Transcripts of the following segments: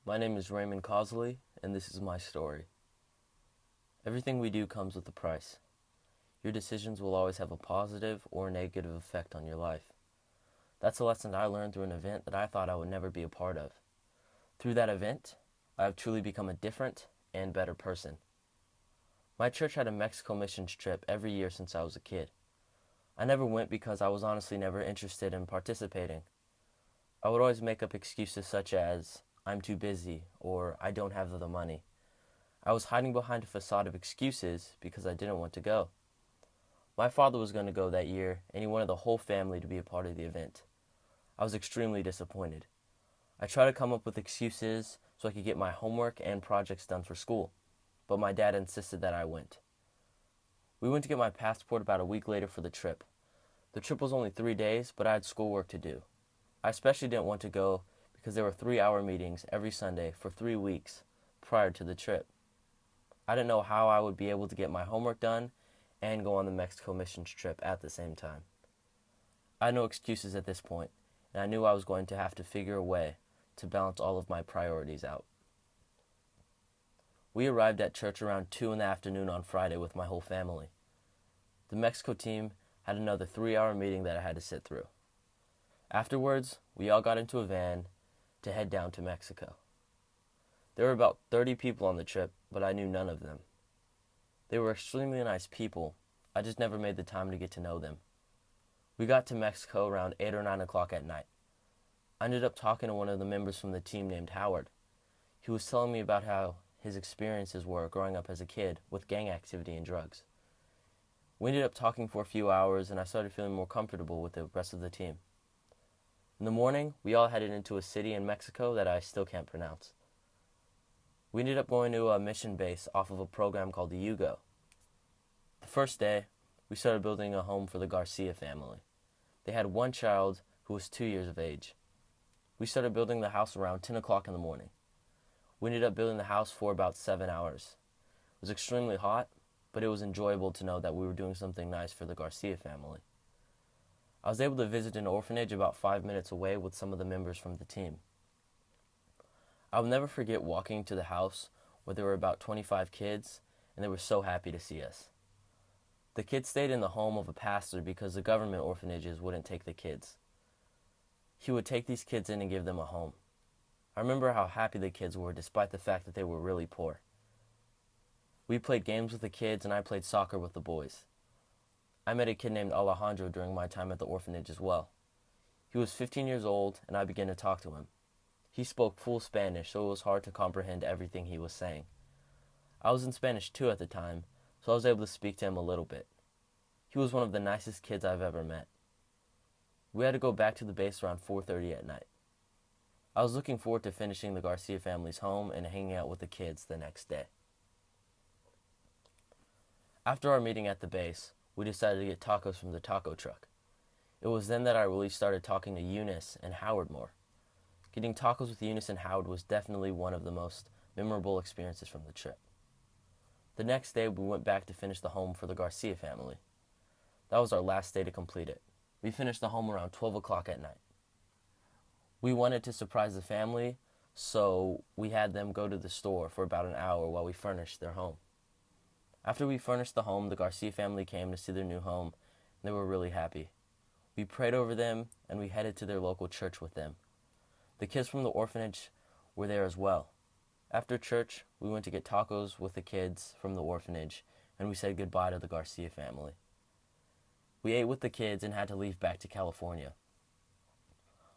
My name is Raymond, and this is my story. Everything we do comes with a price. Your decisions will always have a positive or negative effect on your life. That's a lesson I learned through an event that I thought I would never be a part of. Through that event, I have truly become a different and better person. My church had a Mexico missions trip every year since I was a kid. I never went because I was honestly never interested in participating. I would always make up excuses such as, I'm too busy, or I don't have the money. I was hiding behind a facade of excuses because I didn't want to go. My father was going to go that year, and he wanted the whole family to be a part of the event. I was extremely disappointed. I tried to come up with excuses so I could get my homework and projects done for school, but my dad insisted that I went. We went to get my passport about a week later for the trip. The trip was only 3 days, but I had schoolwork to do. I especially didn't want to go because there were 3-hour meetings every Sunday for 3 weeks prior to the trip. I didn't know how I would be able to get my homework done and go on the Mexico missions trip at the same time. I had no excuses at this point, and I knew I was going to have to figure a way to balance all of my priorities out. We arrived at church around 2 in the afternoon on Friday with my whole family. The Mexico team had another 3-hour meeting that I had to sit through. Afterwards, we all got into a van to head down to Mexico. There were about 30 people on the trip, but I knew none of them. They were extremely nice people. I just never made the time to get to know them. We got to Mexico around 8 or 9 o'clock at night. I ended up talking to one of the members from the team named Howard. He was telling me about how his experiences were growing up as a kid with gang activity and drugs. We ended up talking for a few hours, and I started feeling more comfortable with the rest of the team. In the morning, we all headed into a city in Mexico that I still can't pronounce. We ended up going to a mission base off of a program called the Yugo. The first day, we started building a home for the Garcia family. They had one child who was 2 years of age. We started building the house around 10 o'clock in the morning. We ended up building the house for about 7 hours. It was extremely hot, but it was enjoyable to know that we were doing something nice for the Garcia family. I was able to visit an orphanage about 5 minutes away with some of the members from the team. I will never forget walking to the house where there were about 25 kids, and they were so happy to see us. The kids stayed in the home of a pastor because the government orphanages wouldn't take the kids. He would take these kids in and give them a home. I remember how happy the kids were despite the fact that they were really poor. We played games with the kids, and I played soccer with the boys. I met a kid named Alejandro during my time at the orphanage as well. He was 15 years old, and I began to talk to him. He spoke full Spanish, so it was hard to comprehend everything he was saying. I was in Spanish too at the time, so I was able to speak to him a little bit. He was one of the nicest kids I've ever met. We had to go back to the base around 4:30 at night. I was looking forward to finishing the Garcia family's home and hanging out with the kids the next day. After our meeting at the base, we decided to get tacos from the taco truck. It was then that I really started talking to Eunice and Howard more. Getting tacos with Eunice and Howard was definitely one of the most memorable experiences from the trip. The next day, we went back to finish the home for the Garcia family. That was our last day to complete it. We finished the home around 12 o'clock at night. We wanted to surprise the family, so we had them go to the store for about an hour while we furnished their home. After we furnished the home, the Garcia family came to see their new home, and they were really happy. We prayed over them, and we headed to their local church with them. The kids from the orphanage were there as well. After church, we went to get tacos with the kids from the orphanage, and we said goodbye to the Garcia family. We ate with the kids and had to leave back to California.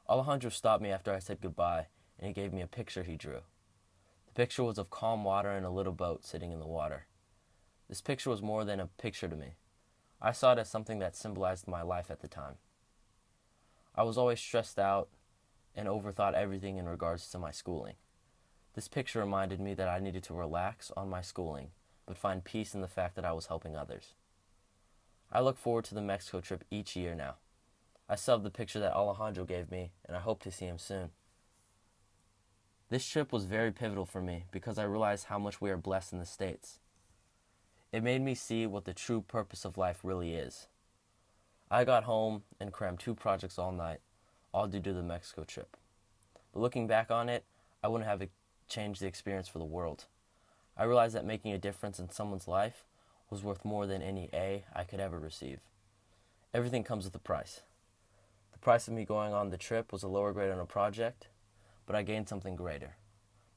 Alejandro stopped me after I said goodbye, and he gave me a picture he drew. The picture was of calm water and a little boat sitting in the water. This picture was more than a picture to me. I saw it as something that symbolized my life at the time. I was always stressed out and overthought everything in regards to my schooling. This picture reminded me that I needed to relax on my schooling, but find peace in the fact that I was helping others. I look forward to the Mexico trip each year now. I still have the picture that Alejandro gave me, and I hope to see him soon. This trip was very pivotal for me because I realized how much we are blessed in the States. It made me see what the true purpose of life really is. I got home and crammed 2 projects all night, all due to the Mexico trip. But looking back on it, I wouldn't have change the experience for the world. I realized that making a difference in someone's life was worth more than any A I could ever receive. Everything comes with a price. The price of me going on the trip was a lower grade on a project, but I gained something greater.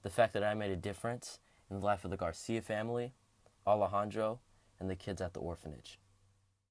The fact that I made a difference in the life of the Garcia family, Alejandro, and the kids at the orphanage.